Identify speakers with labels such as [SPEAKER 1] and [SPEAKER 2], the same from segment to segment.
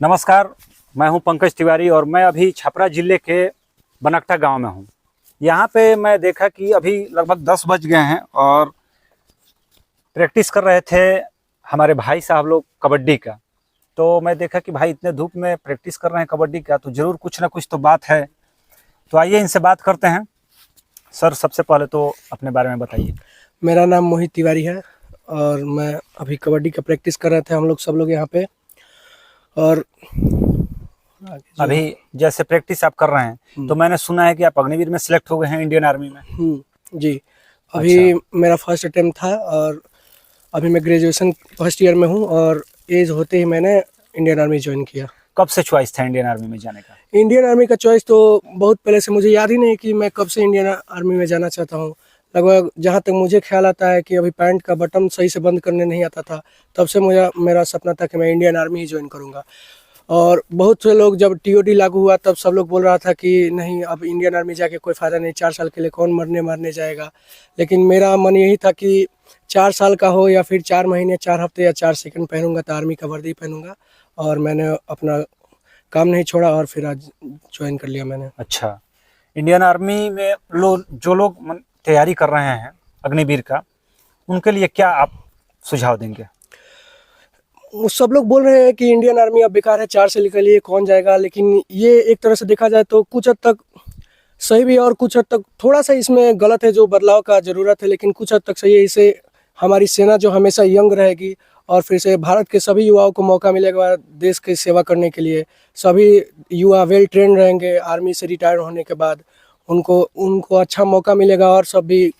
[SPEAKER 1] नमस्कार, मैं हूं पंकज तिवारी और मैं अभी छपरा जिले के बनकटा गांव में हूं। यहां पे मैं देखा कि अभी लगभग 10 बज गए हैं और प्रैक्टिस कर रहे थे हमारे भाई साहब लोग कबड्डी का। तो मैं देखा कि भाई इतने धूप में प्रैक्टिस कर रहे हैं कबड्डी का, तो ज़रूर कुछ ना कुछ तो बात है। तो आइए इनसे बात करते हैं। सर, सबसे पहले तो अपने बारे में बताइए।
[SPEAKER 2] मेरा नाम मोहित तिवारी है और मैं अभी कबड्डी का प्रैक्टिस कर रहे थे हम लोग सब लोग यहाँ पे। और
[SPEAKER 1] अभी जैसे प्रैक्टिस आप कर रहे हैं तो मैंने सुना है कि आप अग्निवीर में सिलेक्ट हो गए हैं इंडियन आर्मी में।
[SPEAKER 2] जी, अभी मेरा फर्स्ट अटेम्प्ट था और अभी मैं ग्रेजुएशन फर्स्ट ईयर में हूँ और एज होते ही मैंने इंडियन आर्मी ज्वाइन किया।
[SPEAKER 1] कब से चॉइस था इंडियन आर्मी में जाने का?
[SPEAKER 2] इंडियन आर्मी का चॉइस तो बहुत पहले से, मुझे याद ही नहीं कि मैं कब से इंडियन आर्मी में जाना चाहता हूँ। लगभग जहाँ तक मुझे ख्याल आता है कि अभी पैंट का बटन सही से बंद करने नहीं आता था, तब से मेरा सपना था कि मैं इंडियन आर्मी ही ज्वाइन करूँगा। और बहुत से लोग, जब टीओडी लागू हुआ तब सब लोग बोल रहा था कि नहीं, अब इंडियन आर्मी जाके कोई फ़ायदा नहीं, 4 साल के लिए कौन मारने जाएगा। लेकिन मेरा मन यही था कि 4 साल का हो या फिर 4 महीने, 4 हफ्ते या 4 सेकंड पहनूंगा तो आर्मी का वर्दी पहनूंगा। और मैंने अपना काम नहीं छोड़ा और फिर आज ज्वाइन कर लिया मैंने।
[SPEAKER 1] अच्छा, इंडियन आर्मी में जो लोग तैयारी कर रहे हैं अग्निवीर का, उनके लिए क्या आप सुझाव देंगे?
[SPEAKER 2] सब लोग बोल रहे हैं कि इंडियन आर्मी अब बेकार है, 4 साल के लिए कौन जाएगा। लेकिन ये एक तरह से देखा जाए तो कुछ हद तक सही भी है और कुछ हद तक थोड़ा सा इसमें गलत है, जो बदलाव का ज़रूरत है। लेकिन कुछ हद तक सही है। इससे हमारी सेना जो हमेशा यंग रहेगी और फिर से भारत के सभी युवाओं को मौका मिलेगा देश की सेवा करने के लिए। सभी युवा वेल ट्रेन रहेंगे आर्मी से रिटायर होने के बाद, उनको अच्छा मौका मिलेगा और सब भी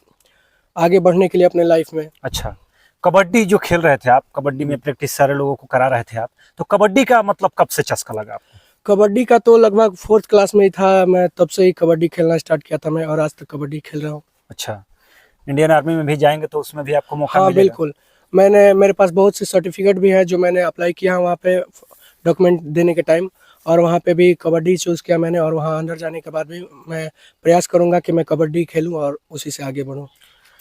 [SPEAKER 2] आगे बढ़ने के लिए अपने लाइफ में।
[SPEAKER 1] अच्छा, कबड्डी जो खेल रहे थे आप, कबड्डी में प्रैक्टिस सारे लोगों को करा रहे थे आप, तो कबड्डी का मतलब कब से चस्का लगा आपको?
[SPEAKER 2] कबड्डी का तो लगभग 4th क्लास में ही था मैं, तब से ही कबड्डी खेलना स्टार्ट किया था मैं और आज तक कबड्डी खेल रहा हूँ।
[SPEAKER 1] अच्छा, इंडियन आर्मी में भी जाएंगे तो उसमें भी आपको मौका
[SPEAKER 2] हाँ
[SPEAKER 1] मिलेगा?
[SPEAKER 2] बिल्कुल, मेरे पास बहुत से सर्टिफिकेट भी है जो मैंने अप्लाई किया वहाँ पे डॉक्यूमेंट देने के टाइम, और वहाँ पे भी कबड्डी चूज़ किया मैंने। और वहाँ अंदर जाने के बाद भी मैं प्रयास करूँगा कि मैं कबड्डी खेलूँ और उसी से आगे बढ़ूँ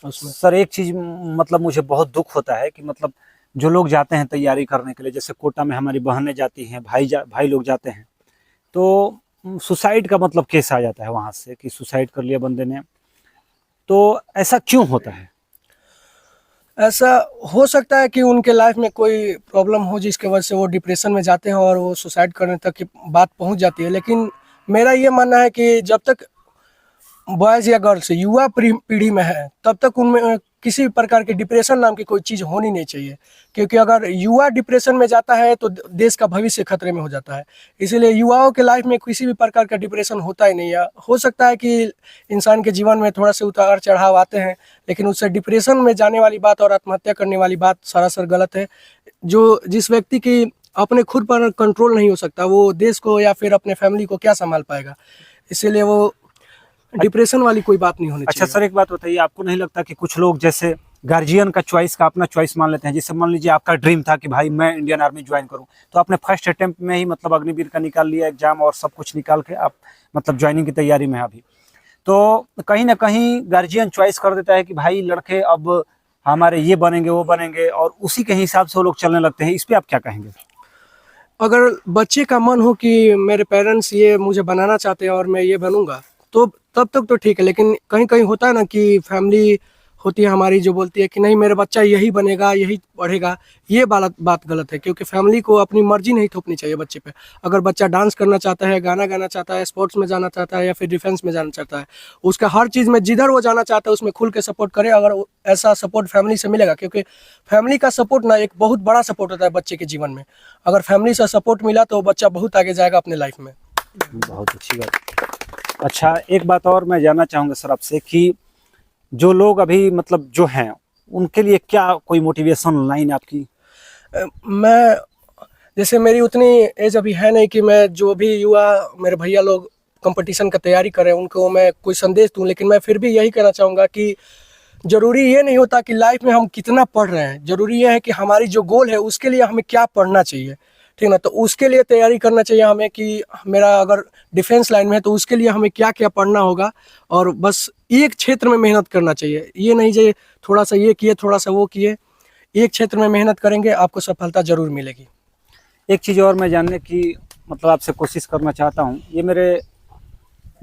[SPEAKER 2] उसमें।
[SPEAKER 1] सर, एक चीज़ मतलब मुझे बहुत दुख होता है कि मतलब जो लोग जाते हैं तैयारी करने के लिए, जैसे कोटा में हमारी बहनें जाती हैं, भाई लोग जाते हैं, तो सुसाइड का मतलब केस आ जाता है वहाँ से कि सुसाइड कर लिया बंदे ने। तो ऐसा क्यों होता है?
[SPEAKER 2] ऐसा हो सकता है कि उनके लाइफ में कोई प्रॉब्लम हो जिसके वजह से वो डिप्रेशन में जाते हैं और वो सुसाइड करने तक की बात पहुंच जाती है। लेकिन मेरा ये मानना है कि जब तक बॉयज़ या गर्ल्स युवा पीढ़ी में है, तब तक उनमें किसी भी प्रकार की डिप्रेशन नाम की कोई चीज़ होनी नहीं चाहिए। क्योंकि अगर युवा डिप्रेशन में जाता है तो देश का भविष्य खतरे में हो जाता है। इसीलिए युवाओं के लाइफ में किसी भी प्रकार का डिप्रेशन होता ही नहीं है। हो सकता है कि इंसान के जीवन में थोड़ा से उतार चढ़ाव आते हैं, लेकिन उससे डिप्रेशन में जाने वाली बात और आत्महत्या करने वाली बात सरासर गलत है। जिस व्यक्ति की अपने खुद पर कंट्रोल नहीं हो सकता, वो देश को या फिर अपने फैमिली को क्या संभाल पाएगा। इसीलिए वो डिप्रेशन वाली कोई बात नहीं होनी चाहिए।
[SPEAKER 1] अच्छा सर, एक बात बताइए, आपको नहीं लगता कि कुछ लोग जैसे गार्जियन का चॉइस का अपना चॉइस मान लेते हैं? जैसे मान लीजिए आपका ड्रीम था कि भाई मैं इंडियन आर्मी ज्वाइन करूं, तो आपने फर्स्ट अटेम्प्ट में ही मतलब अग्निवीर का निकाल लिया एग्जाम और सब कुछ निकाल के आप मतलब ज्वाइनिंग की तैयारी में अभी, तो कहीं ना कहीं गार्जियन चॉइस कर देता है कि भाई लड़के अब हमारे ये बनेंगे वो बनेंगे, और उसी के हिसाब से वो लोग चलने लगते हैं। इस पर आप क्या कहेंगे?
[SPEAKER 2] अगर बच्चे का मन हो कि मेरे पेरेंट्स ये मुझे बनाना चाहते हैं और मैं ये बनूंगा, तो तब तक तो ठीक है। लेकिन कहीं कहीं होता है ना कि फैमिली होती है हमारी जो बोलती है कि नहीं, मेरा बच्चा यही बनेगा, यही पढ़ेगा। ये बात गलत है, क्योंकि फैमिली को अपनी मर्जी नहीं थोपनी चाहिए बच्चे पे। अगर बच्चा डांस करना चाहता है, गाना गाना चाहता है, स्पोर्ट्स में जाना चाहता है या फिर डिफेंस में जाना चाहता है, उसका हर चीज़ में जिधर वो जाना चाहता है उसमें खुल के सपोर्ट करे। अगर ऐसा सपोर्ट फैमिली से मिलेगा, क्योंकि फैमिली का सपोर्ट ना एक बहुत बड़ा सपोर्ट होता है बच्चे के जीवन में। अगर फैमिली से सपोर्ट मिला तो बच्चा बहुत आगे जाएगा अपने लाइफ में।
[SPEAKER 1] बहुत अच्छी बात। अच्छा, एक बात और मैं जानना चाहूँगा सर आपसे कि जो लोग अभी मतलब जो हैं, उनके लिए क्या कोई मोटिवेशन लाइन आपकी?
[SPEAKER 2] मैं, जैसे मेरी उतनी एज अभी है नहीं कि मैं जो भी युवा मेरे भैया लोग कंपटीशन का तैयारी कर रहे हैं उनको मैं कोई संदेश दूं। लेकिन मैं फिर भी यही कहना चाहूँगा कि ज़रूरी ये नहीं होता कि लाइफ में हम कितना पढ़ रहे हैं, ज़रूरी ये है कि हमारी जो गोल है उसके लिए हमें क्या पढ़ना चाहिए, ठीक ना। तो उसके लिए तैयारी करना चाहिए हमें कि मेरा अगर डिफेंस लाइन में है तो उसके लिए हमें क्या क्या पढ़ना होगा, और बस एक क्षेत्र में मेहनत करना चाहिए। ये नहीं चाहिए थोड़ा सा ये किए थोड़ा सा वो किए, एक क्षेत्र में मेहनत करेंगे आपको सफलता ज़रूर मिलेगी।
[SPEAKER 1] एक चीज़ और मैं जानने की मतलब आपसे कोशिश करना चाहता हूँ। ये मेरे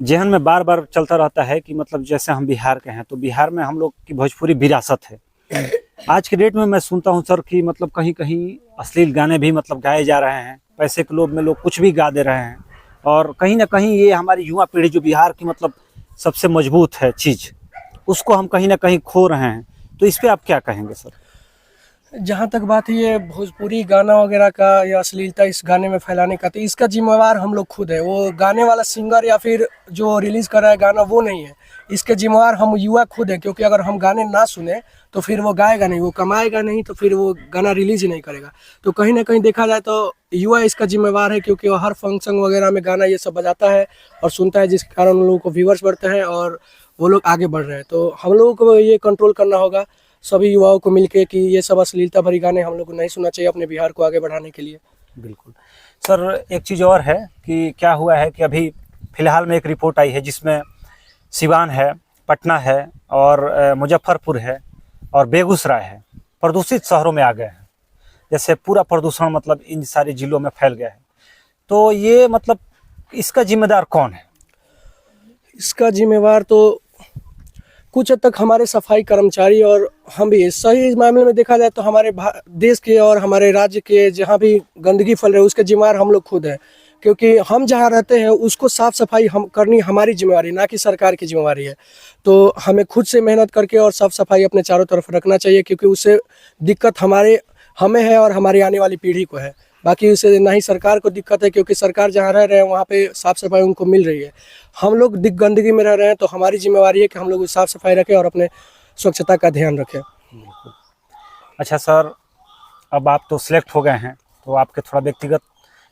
[SPEAKER 1] जहन में बार बार चलता रहता है कि मतलब जैसे हम बिहार के हैं तो बिहार में हम लोग की भोजपुरी विरासत है। आज के डेट में मैं सुनता हूँ सर कि मतलब कहीं कहीं अश्लील गाने भी मतलब गाए जा रहे हैं, पैसे के लोभ में लोग कुछ भी गा दे रहे हैं, और कहीं ना कहीं ये हमारी युवा पीढ़ी जो बिहार की मतलब सबसे मजबूत है चीज़, उसको हम कहीं ना कहीं खो रहे हैं। तो इस पर आप क्या कहेंगे सर?
[SPEAKER 2] जहाँ तक बात है ये भोजपुरी गाना वगैरह का या अश्लीलता इस गाने में फैलाने का, तो इसका जिम्मेवार हम लोग खुद है। वो गाने वाला सिंगर या फिर जो रिलीज़ कर रहा है गाना वो नहीं है, इसके जिम्मेवार हम युवा खुद है। क्योंकि अगर हम गाने ना सुने तो फिर वो गाएगा नहीं, वो कमाएगा नहीं, तो फिर वो गाना रिलीज ही नहीं करेगा। तो कहीं ना कहीं देखा जाए तो युवा इसका जिम्मेवार है, क्योंकि वो हर फंक्शन वगैरह में गाना ये सब बजाता है और सुनता है, जिसके कारण उन लोगों को व्यूअर्स बढ़ते हैं और वो लोग आगे बढ़ रहे हैं। तो हम लोगों को ये कंट्रोल करना होगा सभी युवाओं को मिलके कि ये सब अश्लीलता भरी गाने हम लोग को नहीं सुनना चाहिए अपने बिहार को आगे बढ़ाने के लिए।
[SPEAKER 1] बिल्कुल सर, एक चीज़ और है कि क्या हुआ है कि अभी फ़िलहाल में एक रिपोर्ट आई है जिसमें सिवान है, पटना है और मुजफ्फरपुर है और बेगूसराय है, प्रदूषित शहरों में आ गए हैं। जैसे पूरा प्रदूषण मतलब इन सारे जिलों में फैल गया है। तो ये मतलब इसका जिम्मेदार कौन है?
[SPEAKER 2] इसका जिम्मेवार तो कुछ हद तक हमारे सफाई कर्मचारी और हम भी। सही मामले में देखा जाए तो हमारे देश के और हमारे राज्य के जहाँ भी गंदगी फैल रही है उसके जिम्मेवार हम लोग खुद हैं। क्योंकि हम जहाँ रहते हैं उसको साफ़ सफाई हम करनी हमारी जिम्मेवारी, ना कि सरकार की जिम्मेवारी है। तो हमें खुद से मेहनत करके और साफ़ सफाई अपने चारों तरफ रखना चाहिए, क्योंकि उससे दिक्कत हमें है और हमारी आने वाली पीढ़ी को है। बाकी उससे ना ही सरकार को दिक्कत है, क्योंकि सरकार जहाँ रह रहे हैं वहाँ पे साफ़ सफाई उनको मिल रही है। हम लोग गंदगी में रह रहे हैं, तो हमारी जिम्मेवारी है कि हम लोग साफ़ सफाई रखें और अपने स्वच्छता का ध्यान रखें।
[SPEAKER 1] अच्छा सर, अब आप तो सिलेक्ट हो गए हैं, तो आपके थोड़ा व्यक्तिगत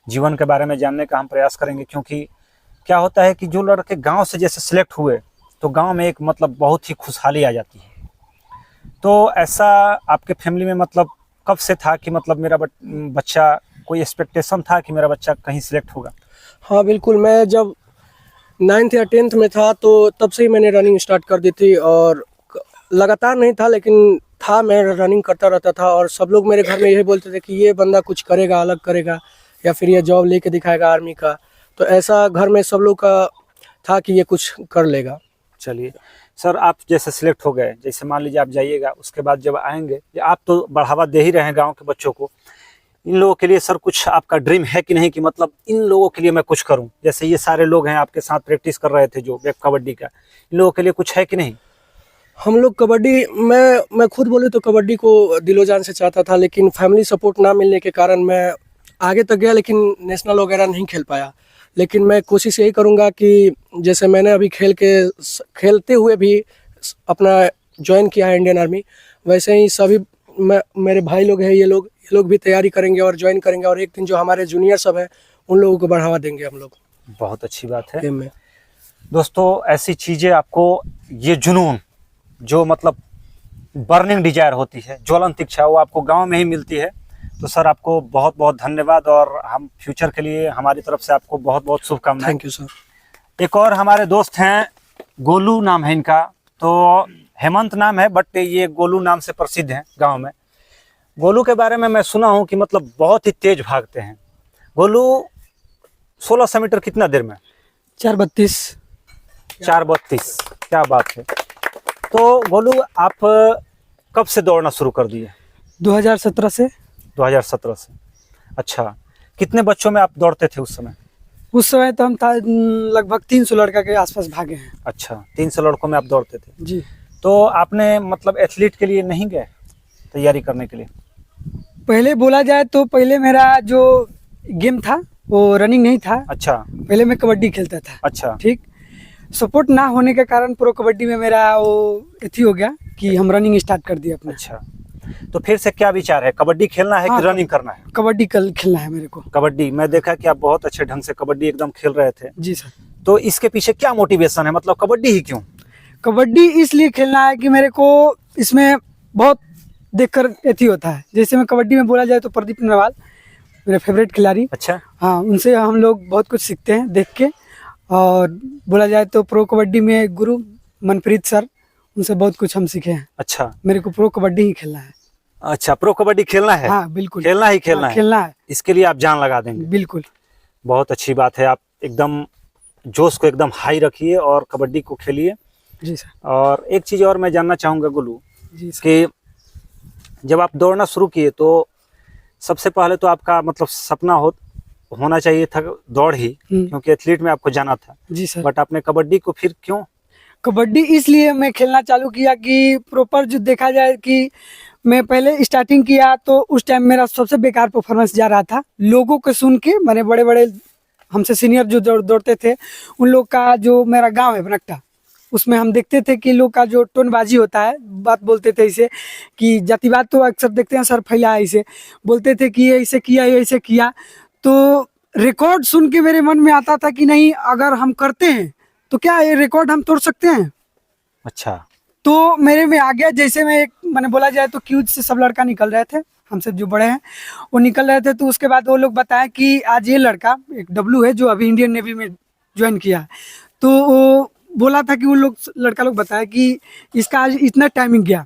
[SPEAKER 1] जीवन के बारे में जानने का हम प्रयास करेंगे। क्योंकि क्या होता है कि जो लड़के गांव से जैसे सिलेक्ट हुए तो गांव में एक मतलब बहुत ही खुशहाली आ जाती है। तो ऐसा आपके फैमिली में मतलब कब से था कि मतलब मेरा बच्चा, कोई एक्सपेक्टेशन था कि मेरा बच्चा कहीं सिलेक्ट होगा?
[SPEAKER 2] हाँ बिल्कुल, मैं जब 9th या 10th में था तो तब से ही मैंने रनिंग स्टार्ट कर दी थी। और लगातार नहीं था लेकिन था, मैं रनिंग करता रहता था। और सब लोग मेरे घर में यही बोलते थे कि ये बंदा कुछ करेगा, अलग करेगा, या फिर ये जॉब लेके दिखाएगा आर्मी का। तो ऐसा घर में सब लोग का था कि ये कुछ कर लेगा।
[SPEAKER 1] चलिए सर, आप जैसे सिलेक्ट हो गए, जैसे मान लीजिए आप जाइएगा, उसके बाद जब आएंगे, आप तो बढ़ावा दे ही रहे हैं गाँव के बच्चों को, इन लोगों के लिए सर कुछ आपका ड्रीम है कि नहीं कि मतलब इन लोगों के लिए मैं कुछ करूं? जैसे ये सारे लोग हैं आपके साथ प्रैक्टिस कर रहे थे जो कबड्डी का, इन लोगों के लिए कुछ है कि नहीं?
[SPEAKER 2] हम लोग कबड्डी, मैं खुद बोले तो कबड्डी को दिलो जान से चाहता था, लेकिन फैमिली सपोर्ट ना मिलने के कारण मैं आगे तक गया लेकिन नेशनल वगैरह नहीं खेल पाया। लेकिन मैं कोशिश यही करूँगा कि जैसे मैंने अभी खेलते हुए भी अपना ज्वाइन किया है इंडियन आर्मी, वैसे ही सभी मेरे भाई लोग हैं, ये लोग भी तैयारी करेंगे और ज्वाइन करेंगे। और एक दिन जो हमारे जूनियर सब हैं उन लोगों को बढ़ावा देंगे हम लोग।
[SPEAKER 1] बहुत अच्छी बात है
[SPEAKER 2] गेम में।
[SPEAKER 1] दोस्तों, ऐसी चीज़ें आपको, ये जुनून जो मतलब बर्निंग डिजायर होती है, ज्वलंत इच्छा, वो आपको गांव में ही मिलती है। तो सर आपको बहुत बहुत धन्यवाद, और हम फ्यूचर के लिए हमारी तरफ से आपको बहुत बहुत शुभकामनाएं।
[SPEAKER 2] Thank you sir.
[SPEAKER 1] एक और हमारे दोस्त हैं, गोलू नाम है इनका, तो हेमंत नाम है बट ये गोलू नाम से प्रसिद्ध हैं गांव में। गोलू के बारे में मैं सुना हूं कि मतलब बहुत ही तेज भागते हैं। गोलू 1600 मीटर कितना देर में?
[SPEAKER 2] 4:32।
[SPEAKER 1] 4:32, क्या बात है। तो गोलू आप कब से दौड़ना शुरू कर दिए?
[SPEAKER 2] 2017 से।
[SPEAKER 1] 2017 से। अच्छा, कितने बच्चों में आप दौड़ते थे उस समय?
[SPEAKER 2] उस समय तो हम लगभग 300 लड़का के आसपास भागे हैं।
[SPEAKER 1] अच्छा, 300 लड़कों में आप दौड़ते थे
[SPEAKER 2] जी।
[SPEAKER 1] तो आपने मतलब एथलीट के लिए नहीं गए तैयारी करने के लिए?
[SPEAKER 2] पहले बोला जाए तो पहले मेरा जो गेम था वो रनिंग नहीं था।
[SPEAKER 1] अच्छा।
[SPEAKER 2] पहले मैं कबड्डी खेलता था।
[SPEAKER 1] अच्छा।
[SPEAKER 2] ठीक, सपोर्ट ना होने के कारण प्रो कबड्डी में मेरा वो एथी हो गया कि हम रनिंग स्टार्ट कर दिया अपना।
[SPEAKER 1] अच्छा, तो फिर से क्या विचार है, कबड्डी खेलना है कि रनिंग करना है?
[SPEAKER 2] कबड्डी खेलना है मेरे को।
[SPEAKER 1] कबड्डी, मैं देखा कि आप बहुत अच्छे ढंग से कबड्डी एकदम खेल रहे थे।
[SPEAKER 2] जी सर।
[SPEAKER 1] तो इसके पीछे क्या मोटिवेशन है, मतलब कबड्डी ही क्यों?
[SPEAKER 2] कबड्डी इसलिए खेलना है कि मेरे को इसमें बहुत देखकर एथी होता है। जैसे मैं कबड्डी में बोला जाए तो प्रदीप नरवाल मेरे फेवरेट खिलाड़ी।
[SPEAKER 1] अच्छा।
[SPEAKER 2] हाँ, उनसे हम लोग बहुत कुछ सीखते हैं देख के। और बोला जाए तो प्रो कबड्डी में गुरु मनप्रीत सर, उनसे बहुत कुछ हम सीखे हैं।
[SPEAKER 1] अच्छा,
[SPEAKER 2] मेरे को प्रो कबड्डी ही खेलना है।
[SPEAKER 1] अच्छा, प्रो कबड्डी खेलना है?
[SPEAKER 2] हाँ बिल्कुल,
[SPEAKER 1] खेलना ही खेलना
[SPEAKER 2] हाँ,
[SPEAKER 1] है?
[SPEAKER 2] खेलना है
[SPEAKER 1] इसके लिए आप जान लगा देंगे?
[SPEAKER 2] बिल्कुल।
[SPEAKER 1] बहुत अच्छी बात है, आप एकदम जोश को एकदम हाई रखिए और कबड्डी को खेलिए।
[SPEAKER 2] जी सर।
[SPEAKER 1] और एक चीज़ और मैं जानना चाहूँगा गोलू,
[SPEAKER 2] जी सर।
[SPEAKER 1] कि जब आप दौड़ना शुरू किए तो सबसे पहले तो आपका मतलब सपना होना चाहिए था दौड़ ही, क्योंकि एथलीट में आपको जाना था।
[SPEAKER 2] जी सर।
[SPEAKER 1] बट आपने कबड्डी को फिर क्यों?
[SPEAKER 2] कबड्डी इसलिए मैं खेलना चालू किया कि प्रॉपर जो देखा जाए कि मैं पहले स्टार्टिंग किया तो उस टाइम मेरा सबसे बेकार परफॉर्मेंस जा रहा था। लोगों को सुन के, मैंने बड़े बड़े हमसे सीनियर जो दौड़ते थे उन लोग का, जो मेरा गांव है बनकटा, उसमें हम देखते थे कि लोग का जो टोनबाजी होता है, बात बोलते थे इसे कि जातिवाद तो अक्सर देखते हैं सर फैला है, इसे बोलते थे कि ये ऐसे किया, ये ऐसे किया। तो रिकॉर्ड सुन के मेरे मन में आता था कि नहीं, अगर हम करते हैं तो क्या ये रिकॉर्ड हम तोड़ सकते हैं।
[SPEAKER 1] अच्छा।
[SPEAKER 2] तो मेरे में आ गया, जैसे मैंने बोला जाए तो क्यूज से सब लड़का निकल रहे थे, हमसे जो बड़े हैं वो निकल रहे थे। तो उसके बाद वो लोग बताया कि आज ये लड़का एक डब्लू है जो अभी इंडियन नेवी में ज्वाइन किया है। तो वो बोला था कि वो लोग लड़का लोग बताया कि इसका आज इतना टाइमिंग गया,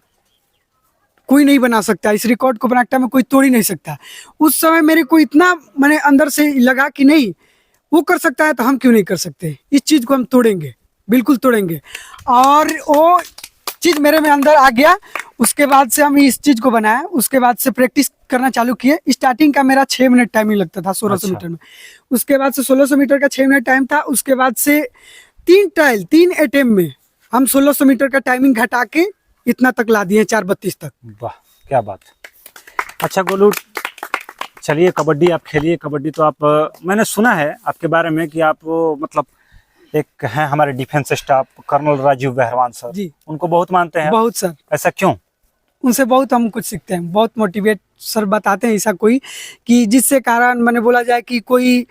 [SPEAKER 2] कोई नहीं बना सकता, इस रिकॉर्ड को बनाकटा में कोई तोड़ ही नहीं सकता। उस समय मेरे को इतना मैंने अंदर से लगा कि नहीं, वो कर सकता है तो हम क्यों नहीं कर सकते, इस चीज़ को हम तोड़ेंगे, बिल्कुल तोड़ेंगे। और वो चीज़ मेरे में अंदर आ गया। उसके बाद से हम इस चीज़ को बनाया, उसके बाद से प्रैक्टिस करना चालू किए। स्टार्टिंग का मेरा 6 मिनट टाइमिंग लगता था 1600 मीटर में, उसके बाद से 1600 मीटर का 6 मिनट टाइम था। उसके बाद से 3 अटेम्प्ट में हम 1600 मीटर का टाइमिंग घटा के इतना तक ला दिए, 4:32 तक।
[SPEAKER 1] वाह, क्या बात। अच्छा गोलू, चलिए कबड्डी आप खेलिए। कबड्डी तो आप, मैंने सुना है आपके बारे में कि आप मतलब एक हैं हमारे defence staff colonel Rajiv Baharwan sir
[SPEAKER 2] ji,
[SPEAKER 1] उनको बहुत मानते हैं?
[SPEAKER 2] बहुत सर।
[SPEAKER 1] ऐसा क्यों?
[SPEAKER 2] उनसे बहुत हम कुछ सीखते हैं, बहुत मोटिवेट सर बताते हैं ऐसा कोई कि जिससे कारण मैंने बोला जाए कि कोई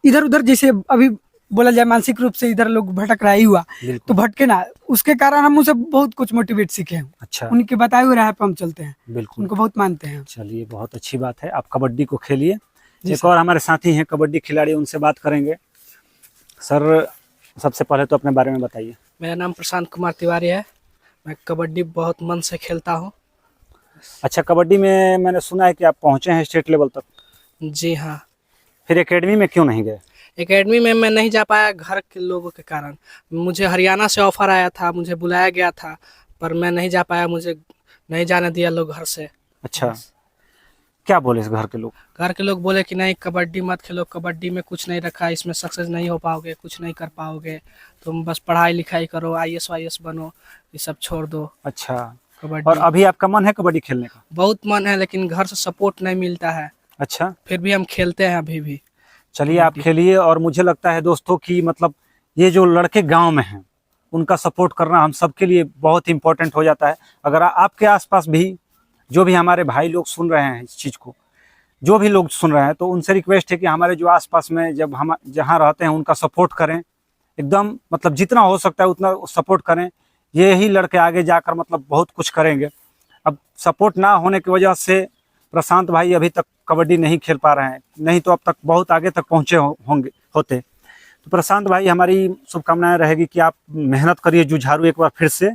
[SPEAKER 2] इधर उधर, जैसे अभी बोला जाए मानसिक रूप से इधर लोग भटक रहा ही हुआ, तो भटके ना, उसके कारण हम उनसे बहुत कुछ मोटिवेट सीखे हैं।
[SPEAKER 1] अच्छा,
[SPEAKER 2] उनके बताए हुए राह पे हम चलते हैं,
[SPEAKER 1] बिल्कुल,
[SPEAKER 2] उनको बहुत मानते हैं।
[SPEAKER 1] चलिए बहुत अच्छी बात है, आप कबड्डी को खेलिए। एक और हमारे साथी हैं कबड्डी खिलाड़ी, उनसे बात करेंगे। सर सबसे पहले तो अपने बारे में बताइए।
[SPEAKER 3] मेरा नाम प्रशांत कुमार तिवारी है। मैं कबड्डी बहुत मन से खेलता हूँ।
[SPEAKER 1] अच्छा, कबड्डी में मैंने सुना है कि आप पहुंचे हैं स्टेट लेवल तक?
[SPEAKER 3] जी हाँ।
[SPEAKER 1] फिर एकेडमी में क्यों नहीं गए?
[SPEAKER 3] एकेडमी में मैं नहीं जा पाया घर के लोगों के कारण। मुझे हरियाणा से ऑफर आया था, मुझे बुलाया गया था, पर मैं नहीं जा पाया, मुझे नहीं जाने दिया लोग घर से।
[SPEAKER 1] अच्छा, क्या बोले इस घर के लोग?
[SPEAKER 3] घर के लोग बोले कि नहीं कबड्डी मत खेलो, कबड्डी में कुछ नहीं रखा, इसमें सक्सेस नहीं हो पाओगे, कुछ नहीं कर पाओगे, तुम बस पढ़ाई लिखाई करो, IAS वाईएस बनो, ये सब छोड़ दो।
[SPEAKER 1] अच्छा,
[SPEAKER 3] कबड्डी
[SPEAKER 1] और अभी आपका मन है कबड्डी खेलने का?
[SPEAKER 3] बहुत मन है, लेकिन घर से सपोर्ट नहीं मिलता है।
[SPEAKER 1] अच्छा,
[SPEAKER 3] फिर भी हम खेलते हैं अभी भी।
[SPEAKER 1] चलिए आप खेलिए। और मुझे लगता है दोस्तों कि मतलब ये जो लड़के गांव में हैं उनका सपोर्ट करना हम सबके लिए बहुत इंपॉर्टेंट हो जाता है। अगर आपके आसपास भी जो भी हमारे भाई लोग सुन रहे हैं इस चीज़ को, जो भी लोग सुन रहे हैं, तो उनसे रिक्वेस्ट है कि हमारे जो आसपास में जब हम जहाँ रहते हैं उनका सपोर्ट करें, एकदम मतलब जितना हो सकता है उतना सपोर्ट करें। ये ही लड़के आगे जाकर मतलब बहुत कुछ करेंगे। अब सपोर्ट ना होने की वजह से प्रशांत भाई अभी तक कबड्डी नहीं खेल पा रहे हैं, नहीं तो अब तक बहुत आगे तक पहुँचे होते। तो प्रशांत भाई, हमारी शुभकामनाएं रहेगी कि आप मेहनत करिए जुझारू एक बार फिर से,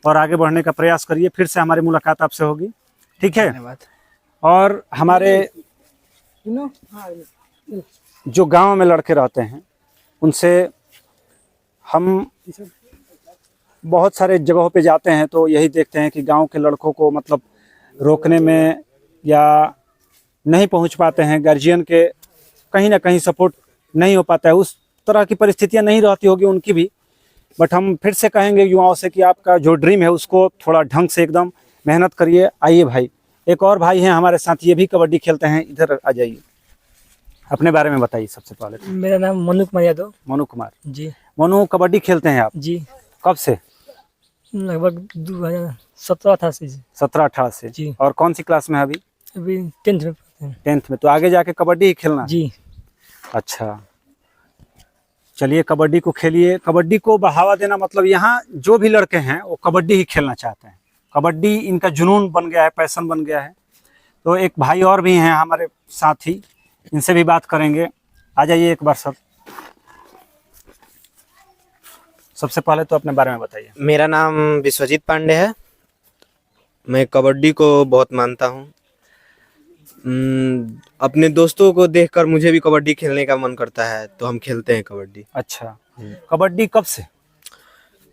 [SPEAKER 1] और आगे बढ़ने का प्रयास करिए। फिर से हमारी मुलाकात आपसे होगी, ठीक है?
[SPEAKER 3] धन्यवाद।
[SPEAKER 1] और हमारे जो गांव में लड़के रहते हैं उनसे हम बहुत सारे जगहों पे जाते हैं, तो यही देखते हैं कि गांव के लड़कों को मतलब रोकने में या नहीं पहुंच पाते हैं, गार्जियन के कहीं ना कहीं सपोर्ट नहीं हो पाता है, उस तरह की परिस्थितियां नहीं रहती होगी उनकी भी। बट हम फिर से कहेंगे युवाओं से कि आपका जो ड्रीम है उसको थोड़ा ढंग से एकदम मेहनत करिए। आइए भाई, एक और भाई हैं हमारे साथ, ये भी कबड्डी खेलते हैं, इधर आ जाइए, अपने बारे में बताइए सबसे पहले।
[SPEAKER 4] मेरा नाम मनु कुमार यादव।
[SPEAKER 1] मनु कुमार
[SPEAKER 4] जी।
[SPEAKER 1] मनु, कबड्डी खेलते हैं आप?
[SPEAKER 4] जी।
[SPEAKER 1] कब से?
[SPEAKER 4] लगभग 2017-18 से।
[SPEAKER 1] 17-18 से
[SPEAKER 4] जी।
[SPEAKER 1] और कौन सी क्लास में? अभी
[SPEAKER 4] 10th में पढ़ते हैं।
[SPEAKER 1] 10th में। तो आगे जाके कबड्डी ही खेलना?
[SPEAKER 4] जी।
[SPEAKER 1] अच्छा, चलिए कबड्डी को खेलिए। कबड्डी को बढ़ावा देना मतलब यहाँ जो भी लड़के हैं वो कबड्डी ही खेलना चाहते हैं। कबड्डी इनका जुनून बन गया है, पैशन बन गया है। तो एक भाई और भी हैं हमारे साथी, इनसे भी बात करेंगे। आ जाइए एक बार सर। सबसे पहले तो अपने बारे में बताइए।
[SPEAKER 5] मेरा नाम विश्वजीत पांडे है। मैं कबड्डी को बहुत मानता हूँ। अपने दोस्तों को देखकर मुझे भी कबड्डी खेलने का मन करता है, तो हम खेलते हैं कबड्डी।
[SPEAKER 1] अच्छा, कबड्डी कब से?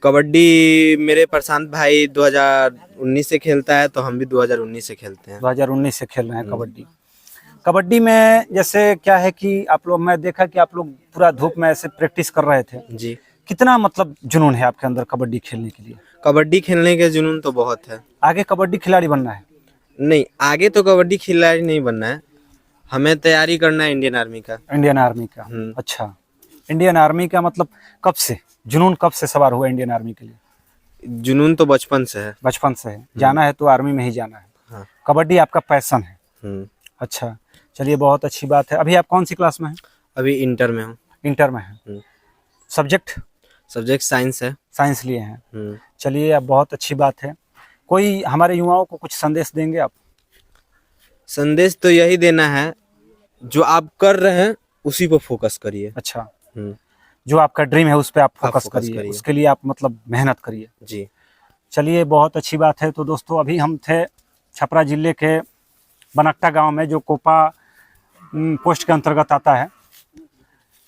[SPEAKER 5] कबड्डी मेरे प्रशांत भाई 2019 से खेलता है, तो हम भी 2019 से खेलते हैं।
[SPEAKER 1] 2019 से खेल रहे हैं कबड्डी। कबड्डी में जैसे क्या है कि आप लोग, मैं देखा कि आप लोग पूरा धूप में ऐसे प्रैक्टिस कर रहे थे।
[SPEAKER 5] जी।
[SPEAKER 1] कितना मतलब जुनून है आपके अंदर कबड्डी खेलने के लिए?
[SPEAKER 5] कबड्डी खेलने के जुनून तो बहुत है।
[SPEAKER 1] आगे कबड्डी खिलाड़ी बनना है?
[SPEAKER 5] नहीं, आगे तो कबड्डी खिलाड़ी नहीं बनना है, हमें तैयारी करना है इंडियन आर्मी का।
[SPEAKER 1] इंडियन आर्मी का? अच्छा, इंडियन आर्मी का मतलब कब से जुनून, कब से सवार हुआ इंडियन आर्मी के लिए?
[SPEAKER 5] जुनून तो बचपन से है।
[SPEAKER 1] बचपन से है, जाना है तो आर्मी में ही जाना है।
[SPEAKER 5] हाँ।
[SPEAKER 1] कबड्डी आपका पैशन है? अच्छा, चलिए बहुत अच्छी बात है। अभी आप कौन सी क्लास में हैं?
[SPEAKER 5] अभी इंटर में हूँ।
[SPEAKER 1] इंटर में हैं। सब्जेक्ट?
[SPEAKER 5] सब्जेक्ट साइंस है।
[SPEAKER 1] साइंस लिए हैं। चलिए, अब बहुत अच्छी बात है। कोई हमारे युवाओं को कुछ संदेश देंगे आप?
[SPEAKER 5] संदेश तो यही देना है, जो आप कर रहे हैं उसी पर फोकस करिए।
[SPEAKER 1] अच्छा, जो आपका ड्रीम है उस पर आप फोकस
[SPEAKER 5] फोकस
[SPEAKER 1] करिए,
[SPEAKER 5] करिए।
[SPEAKER 1] उसके लिए आप मतलब मेहनत करिए।
[SPEAKER 5] जी।
[SPEAKER 1] चलिए, बहुत अच्छी बात है। तो दोस्तों, अभी हम थे छपरा जिले के बनकटा गांव में, जो कोपा पोस्ट के अंतर्गत आता है।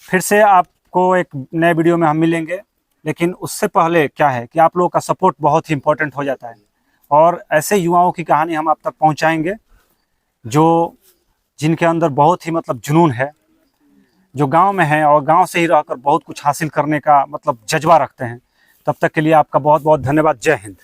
[SPEAKER 1] फिर से आपको एक नए वीडियो में हम मिलेंगे, लेकिन उससे पहले क्या है कि आप लोगों का सपोर्ट बहुत ही इम्पोर्टेंट हो जाता है, और ऐसे युवाओं की कहानी हम आप तक पहुंचाएंगे जो जिनके अंदर बहुत ही मतलब जुनून है, जो गांव में है और गांव से ही रहकर बहुत कुछ हासिल करने का मतलब जज्बा रखते हैं। तब तक के लिए आपका बहुत बहुत धन्यवाद। जय हिंद।